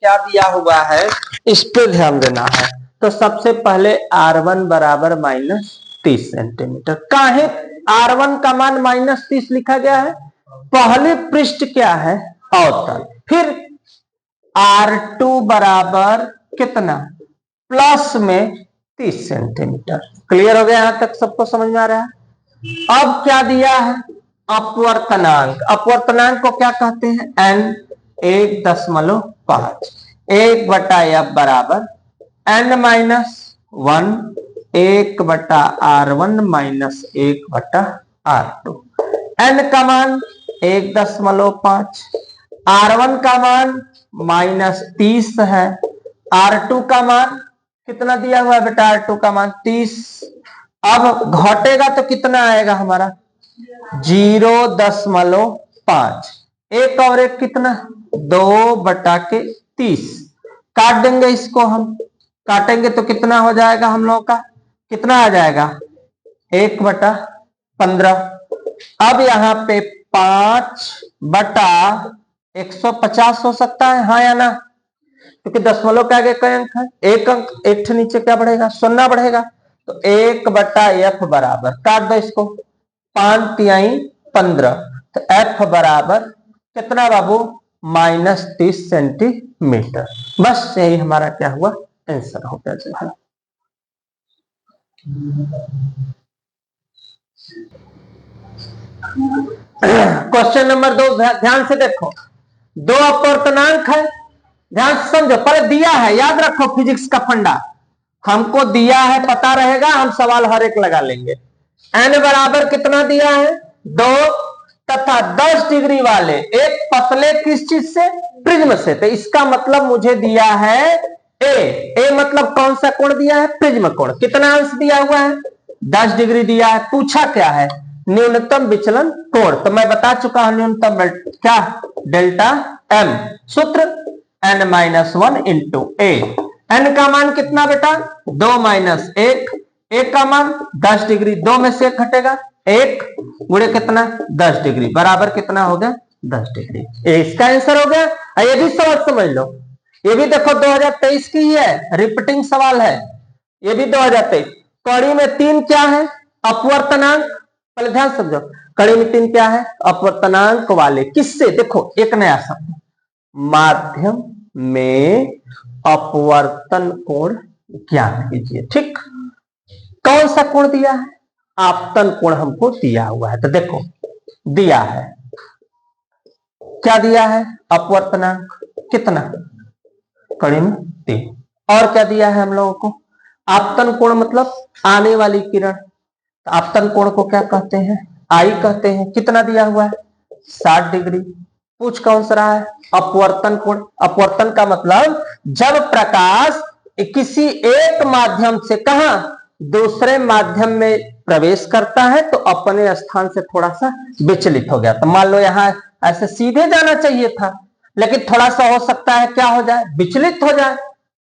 क्या दिया हुआ है इस पे ध्यान देना है। तो सबसे पहले R1 बराबर -30 सेंटीमीटर। काहे R1 का मान -30 लिखा गया है? पहले पृष्ठ क्या है? अवतल। फिर R2 बराबर कितना? प्लस में 30 सेंटीमीटर। क्लियर हो गया? यहां तक सबको समझ में आ रहा है? अब क्या दिया है? अपवर्तनांक। अपवर्तनांक को क्या कहते हैं? n 1.5 1/f बराबर n-1 1/R1 1/R2। n का मान 1.5, R1 का मान -30 है, R2 का मान कितना दिया हुआ है बेटा? R2 का मान 30। अब घटेगा तो कितना आएगा हमारा? 0.5। एक और एक कितना? 2/30। काट देंगे इसको, हम काटेंगे तो कितना हो जाएगा हम लोगों का? कितना आ जाएगा? 1/15। अब यहाँ पे 5/150 हो सकता है, हाँ या ना? क्योंकि दशमलव के आगे कई अंक है, एक अंक, एक नीचे क्या बढ़ेगा? 0 बढ़ेगा। तो 1/f बराबर, काट दो इसको, 5×3 = 15। तो f बराबर कितना बाबू? -30 सेंटीमीटर। बस यही हमारा क्या हुआ? आंसर हो गया जो है। क्वेश्चन नंबर 2 ध्यान से देखो। दो अपवर्तनांक है, ध्यान से समझो। पहले दिया है, याद रखो फिजिक्स का फंडा। हमको दिया है, पता रहेगा, हम सवाल हर एक लगा लेंगे। n बराबर कितना दिया है? 2 तथा 10 डिग्री वाले एक पतले किस चीज से? प्रिज्म से। तो इसका मतलब मुझे दिया है ए मतलब कौन सा कोण दिया है? प्रिज्म कोण। कितना अंश दिया हुआ है? 10 डिग्री दिया है। पूछा क्या है? न्यूनतम विचलन कोण। तो मैं बता चुका हूं न्यूनतम क्या? Delta m। सूत्र n-1 इंटू ए। n का मान कितना बेटा? 2 - 1। a का मान 10 डिग्री, 2 में से 1 घटेगा, 1 गुणे कितना? 10 डिग्री बराबर कितना हो गया? 10 डिग्री। इसका आंसर हो गया। ये भी समझ लो। ये भी देखो 2023 की ही है, रिपीटिंग सवाल है। ये भी 2023। कड़ी में 3 क्या है? अपवर्तनांक। पहले ध्यान समझो, कड़ी में 3 क्या है? अपवर्तनांक वाले किससे? देखो एक नया शब्द, माध्यम में अपवर्तन कोण ज्ञात कीजिए। ठीक, कौन सा कोण दिया है? आपतन कोण हमको दिया हुआ है। तो देखो दिया है, क्या दिया है? अपवर्तनांक कितना? कड़ी में 3। और क्या दिया है हम लोगों को? आपतन कोण मतलब आने वाली किरण। तो आपतन कोण को क्या कहते हैं? आई कहते हैं। कितना दिया हुआ है? 60 डिग्री। पूछ कौन सा रहा है? अपवर्तन कोण। अपवर्तन का मतलब जब प्रकाश किसी एक माध्यम से कहां दूसरे माध्यम में प्रवेश करता है तो अपने स्थान से थोड़ा सा विचलित हो गया। तो मान लो यहां ऐसे सीधे जाना चाहिए था, लेकिन थोड़ा सा हो सकता है क्या हो जाए? विचलित हो जाए।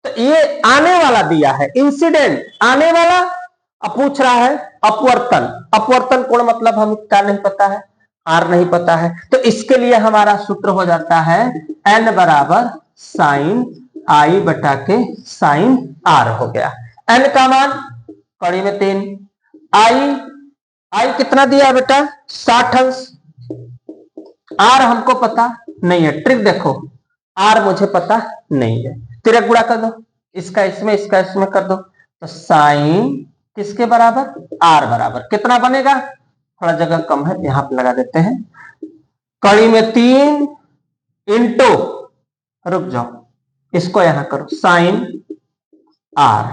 तो ये आने वाला दिया है, इंसिडेंट, आने वाला। अब पूछ रहा है अपवर्तन। अपवर्तन कोण मतलब हम क्या नहीं पता है? आर नहीं पता है। तो इसके लिए हमारा सूत्र हो जाता है n बराबर साइन आई बटा के साइन आर हो गया। n का मान कड़ी में 3, आई कितना दिया बेटा? 60 अंश। आर हमको पता नहीं है। ट्रिक देखो, आर मुझे पता नहीं है। तिरक गुणा कर दो, इसका इसमें, इसका इसमें कर दो। तो साइन किसके बराबर? आर बराबर कितना बनेगा? थोड़ा जगह कम है, यहां पे लगा देते हैं। कड़ी में 3 इंटू, रुक जाओ, इसको यहां करो, साइन आर।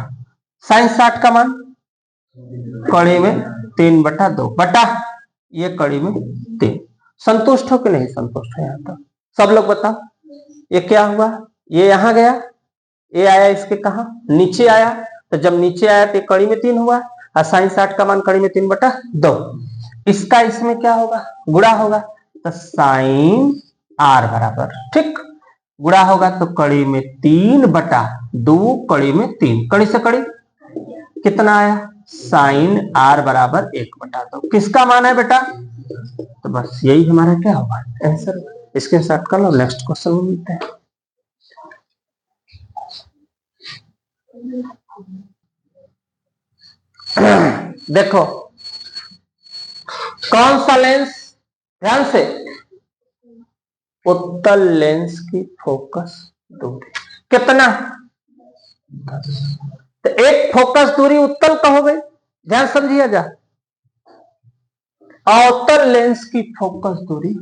साइन 60 का मान कड़ी में 3/2 बटा ये कड़ी में 3। संतुष्ट हो कि नहीं संतुष्ट है? यहां तक सब लोग बताओ। ये क्या हुआ? ये यहां गया, ये आया इसके कहा? नीचे आया। तो जब नीचे आया तो कड़ी में 3 हुआ, और साइन 60 का मान कड़ी में 3/2। इसका इसमें क्या होगा? गुणा होगा। तो साइन आर बराबर, ठीक, गुणा होगा तो कड़ी में 3/2, कड़ी में 3, कड़ी से कड़ी कितना आया? साइन आर बराबर 1/2। किसका मान है बेटा? तो बस यही हमारा क्या होगा आंसर। इसके साथ कर लो, नेक्स्ट क्वेश्चन में मिलते हैं। देखो कौन सा लेंस, ध्यान से, उत्तल लेंस की फोकस दूरी कितना, तो एक फोकस दूरी उत्तल का हो गई, ध्यान समझिए जा, अवतल लेंस की फोकस दूरी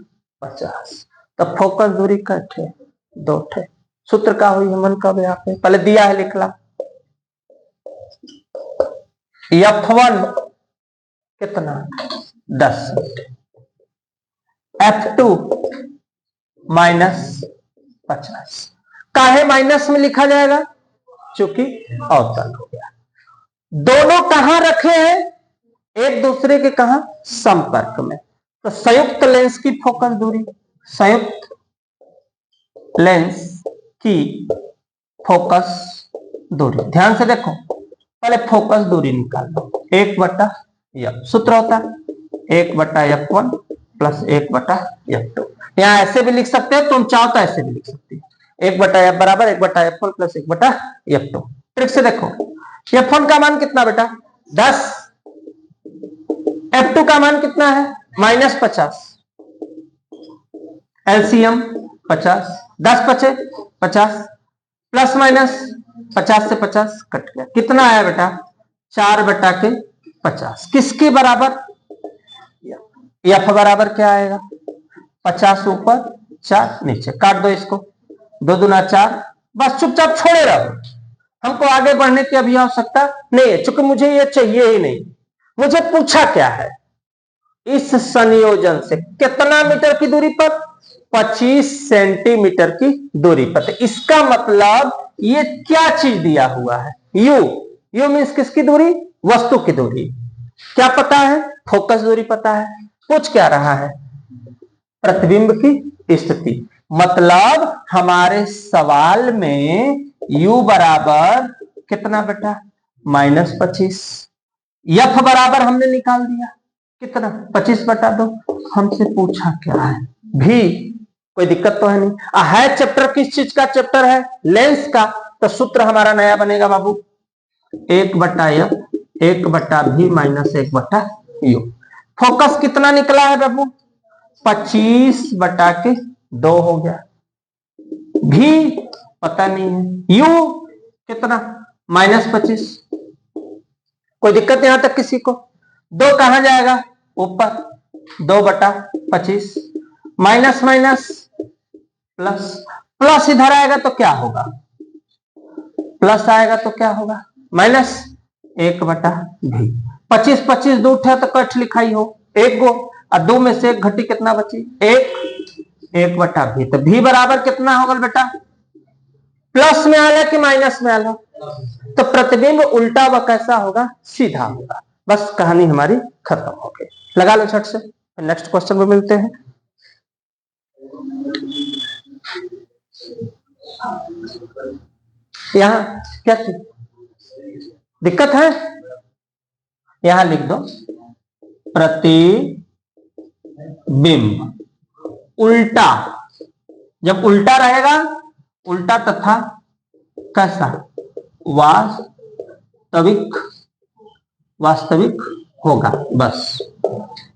50, तो फोकस दूरी का थे 2 थे। सूत्र का हुई हमन कब यहाँ पे पहले दिया है लिख ला, F1 कितना 10, F2 -50। काहे माइनस में लिखा जाएगा, चूंकि अवतल हो गया। दोनों कहां रखे हैं, एक दूसरे के कहां, संपर्क में, तो संयुक्त लेंस की फोकस दूरी, संयुक्त लेंस की फोकस दूरी, ध्यान से देखो, पहले फोकस दूरी निकाल लो, 1/f, सूत्र होता है 1/f1 + 1/f2। यहां ऐसे भी लिख सकते हो, तुम चाहो तो ऐसे भी लिख सकते हो, 1/f बराबर 1/f1 + 1/f2। ट्रिक से देखो, f1 का मान कितना बेटा 10, f2 का मान कितना है -50, एलसीएम 50, 10 बचे 50, प्लस माइनस 50 से 50 कट गया, कितना आया बेटा 4/50, किसके बराबर, f बराबर क्या आएगा 50 ऊपर 4 नीचे, काट दो इसको, 2 दूना 4, बस चुपचाप छोड़े रहो, हमको आगे बढ़ने की अभी आवश्यकता नहीं है, चूंकि मुझे ये चाहिए ही नहीं। मुझे पूछा क्या है, इस संयोजन से कितना मीटर की दूरी पर, 25 सेंटीमीटर की दूरी पर। इसका मतलब ये क्या चीज दिया हुआ है, यू, यू मीन्स किसकी दूरी, वस्तु की दूरी, क्या पता है, फोकस दूरी पता है। पूछ क्या रहा है, प्रतिबिंब की स्थिति, मतलब हमारे सवाल में u बराबर कितना बेटा -25, f बराबर हमने निकाल दिया कितना 25/2। हमसे पूछा क्या है, भी कोई दिक्कत तो है नहीं, है चैप्टर किस चीज का चैप्टर है, लेंस का, तो सूत्र हमारा नया बनेगा बाबू 1/f 1/v - 1/u। फोकस कितना निकला है बाबू 25/2 हो गया, भी पता नहीं है, यू कितना -25, कोई दिक्कत यहां तक किसी को, 2 कहां जाएगा ऊपर, 2/25, माइनस माइनस प्लस, प्लस इधर आएगा तो क्या होगा, प्लस आएगा तो क्या होगा माइनस 1/v, 25 25 2 उठा तो कट लिखाई हो, 1 गो, और 2 में से 1 घटी कितना बची 1/v, तो v बराबर कितना होगा बेटा, प्लस में आया कि माइनस में आया, तो प्रतिबिंब उल्टा व कैसा होगा, सीधा होगा। बस कहानी हमारी खत्म हो गई, लगा लो छट से, नेक्स्ट क्वेश्चन में मिलते हैं। यहां क्या चीज दिक्कत है, यहां लिख दो प्रतिबिंब उल्टा, जब उल्टा रहेगा, उल्टा तथा कैसा, वास्तविक होगा, बस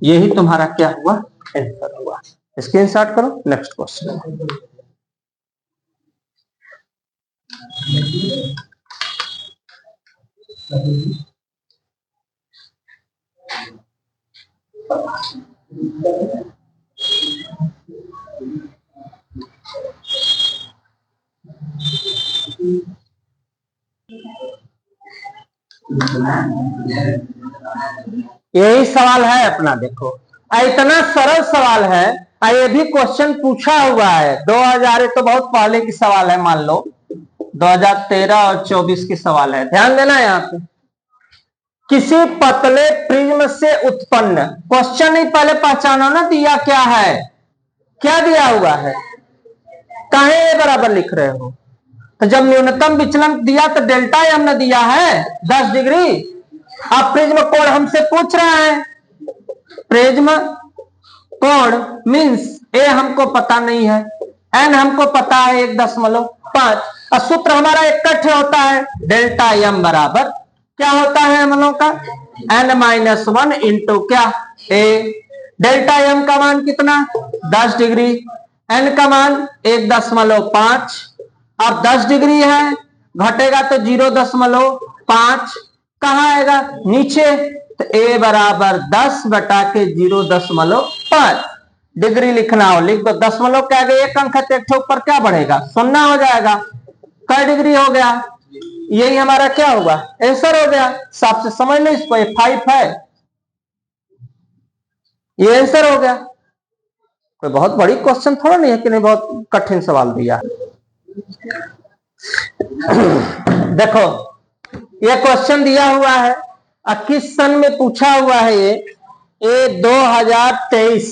यही तुम्हारा क्या हुआ, आंसर हुआ। स्क्रीनशॉट करो, नेक्स्ट क्वेश्चन। यही सवाल है अपना, देखो इतना सरल सवाल है, ये भी क्वेश्चन पूछा हुआ है 2000, तो बहुत पहले की सवाल है, मान लो 2013 और 24 की सवाल है, ध्यान देना यहाँ पे, किसी पतले प्रिज्म से उत्पन्न, क्वेश्चन ही पहले पहचानो ना, दिया क्या है, क्या दिया हुआ है, काहे बराबर लिख रहे हो, तो जब न्यूनतम विचलन दिया तो डेल्टा हमने दिया है 10 डिग्री, अब प्रिज्म कोण हमसे पूछ रहा है, प्रिज्म कोण मीन्स ए हमको पता नहीं है, एन हमको पता है 1.5, और सूत्र हमारा इकट्ठे होता है, डेल्टा एम बराबर क्या होता है हम लोगों का, n-1 इंटू क्या ए। डेल्टा एम का मान कितना 10 डिग्री, n का मान 1.5, अब 10 डिग्री है, घटेगा तो 0.5, कहाँ आएगा नीचे, तो a बराबर 10 बटा के 0.5 डिग्री लिखना हो लिख दो, दशमलव के आगे एक अंक है तो एक ऊपर क्या बढ़ेगा, 0 हो जाएगा, कै डिग्री हो गया, यही हमारा क्या होगा आंसर हो गया। साफ से समझ लो इसको, ये 5 है, ये आंसर हो गया। कोई बहुत बड़ी क्वेश्चन थोड़ा नहीं है कि नहीं, बहुत कठिन सवाल दिया। देखो ये क्वेश्चन दिया हुआ है और किस सन में पूछा हुआ है, ये 2023,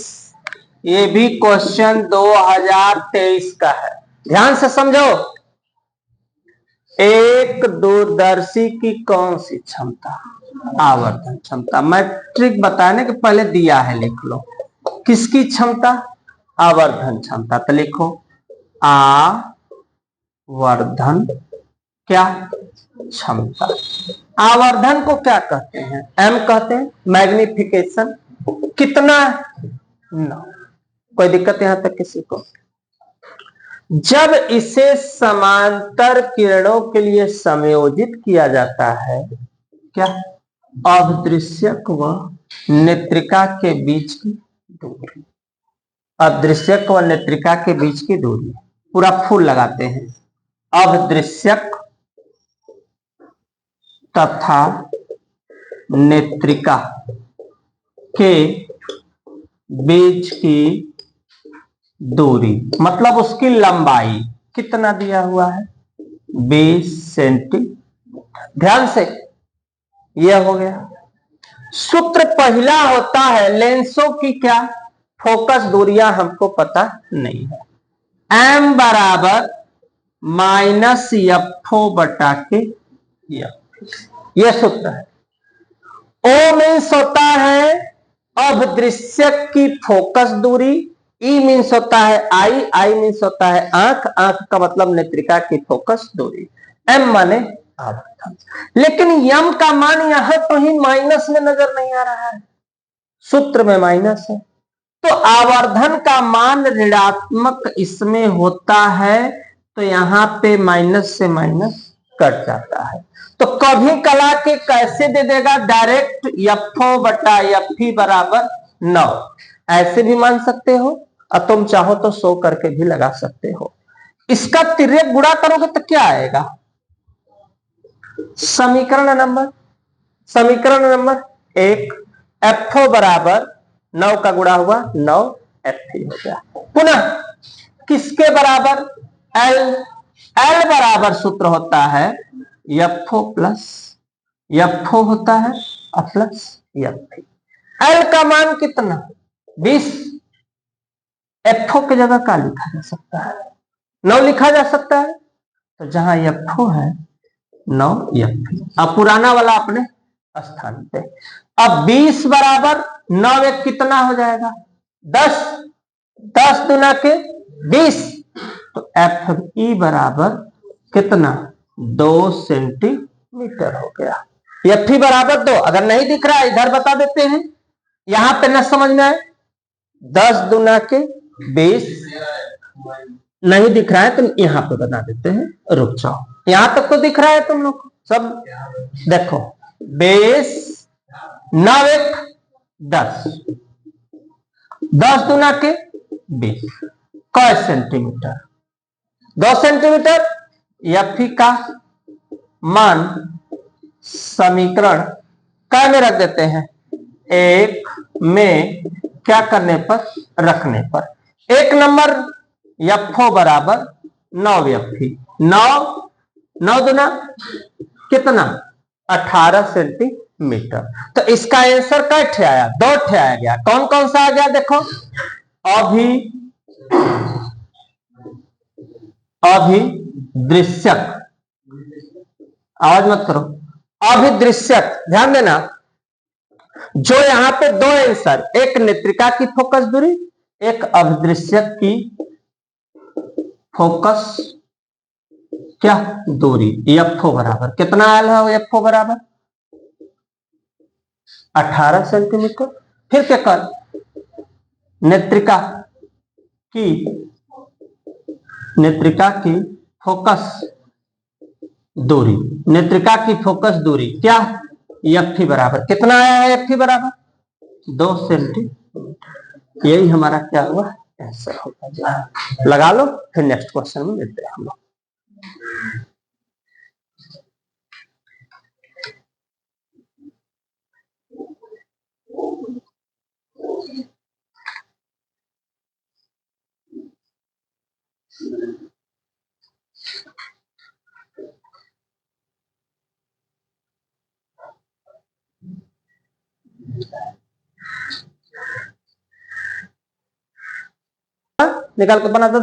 ये भी क्वेश्चन 2023 का है। ध्यान से समझो, एक दूरदर्शी की कौन सी क्षमता, आवर्धन क्षमता, मैट्रिक बताने के पहले दिया है लिख लो, किसकी क्षमता, आवर्धन क्षमता, तो लिखो आवर्धन क्या क्षमता। आवर्धन को क्या कहते हैं, एम कहते हैं, मैग्निफिकेशन कितना 9, कोई दिक्कत यहां तक किसी को। जब इसे समांतर किरणों के लिए समायोजित किया जाता है, क्या अदृश्यक व नेत्रिका के बीच की दूरी, अदृश्यक व नेत्रिका के बीच की दूरी, पूरा फूल लगाते हैं, अदृश्यक तथा नेत्रिका के बीच की दूरी, मतलब उसकी लंबाई कितना दिया हुआ है 20 सेंटीमीटर। ध्यान से यह हो गया। सूत्र पहला होता है लेंसों की क्या फोकस दूरियां हमको पता नहीं है, m बराबर -FO बटा के यह सूत्र है। O मीन्स होता है अदृश्यक की फोकस दूरी, ई मीन्स होता है आई मीन्स होता है आंख, आंख का मतलब नेत्रिका की फोकस दूरी, एम माने आवर्धन। लेकिन यम का मान यहां तो ही माइनस में नजर नहीं आ रहा है, सूत्र में माइनस है, तो आवर्धन का मान ऋणात्मक इसमें होता है, तो यहां पे माइनस से माइनस कट जाता है। तो कभी कला के कैसे दे देगा डायरेक्ट, FO बटा FE बराबर 9, ऐसे भी मान सकते हो और तुम चाहो तो 100 करके भी लगा सकते हो। इसका तिर्यक गुणा करोगे तो क्या आएगा, समीकरण नंबर 1 FO बराबर 9 का गुणा हुआ 9 FE हो गया। पुनः किसके बराबर, L बराबर सूत्र होता है FO प्लस FO होता है प्लस FE। L का मान कितना 20, FO की जगह क्या लिखा जा सकता है 9 लिखा जा सकता है, तो जहां FO है 9 FE, अब पुराना वाला अपने स्थान पे। अब 20 बराबर 9 एक कितना हो जाएगा 10, 10 दुना के 20, तो FE बराबर कितना 2 सेंटीमीटर हो गया। FE बराबर 2, अगर नहीं दिख रहा है इधर बता देते हैं, यहां पे न समझ में आए 10 दुना के 20 नहीं दिख रहा है तो यहां पे बता देते हैं, रुक जाओ, यहां तक तो दिख रहा है तुम लोग सब, देखो 20 9 1 10, 10 दुना के 20 कै सेंटीमीटर 2 सेंटीमीटर। FE का मान समीकरण कै में रख देते हैं, 1 में क्या करने पर रखने पर, 1 नंबर FO बराबर 9 FE, 9 दुना कितना 18 सेंटीमीटर। तो इसका आंसर कै ठे आया, 2 ठे आया गया। कौन कौन सा आ गया देखो, अभिदृश्यक, आवाज मत करो, अभिदृश्यक, ध्यान देना, जो यहां पे 2 आंसर, एक नेत्रिका की फोकस दूरी, एक अभिदृश्यक की फोकस क्या दूरी, एफओ बराबर कितना आया है, एफओ बराबर 18 सेंटीमीटर। फिर क्या कर, नेत्रिका की फोकस दूरी, नेत्रिका की फोकस दूरी क्या, एफी बराबर कितना आया है, एफी बराबर 2 सेंटीमीटर। यही हमारा क्या हुआ, आंसर होगा। लगा लो, फिर नेक्स्ट क्वेश्चन में मिलते हैं हम लोग। निकाल के बना दो।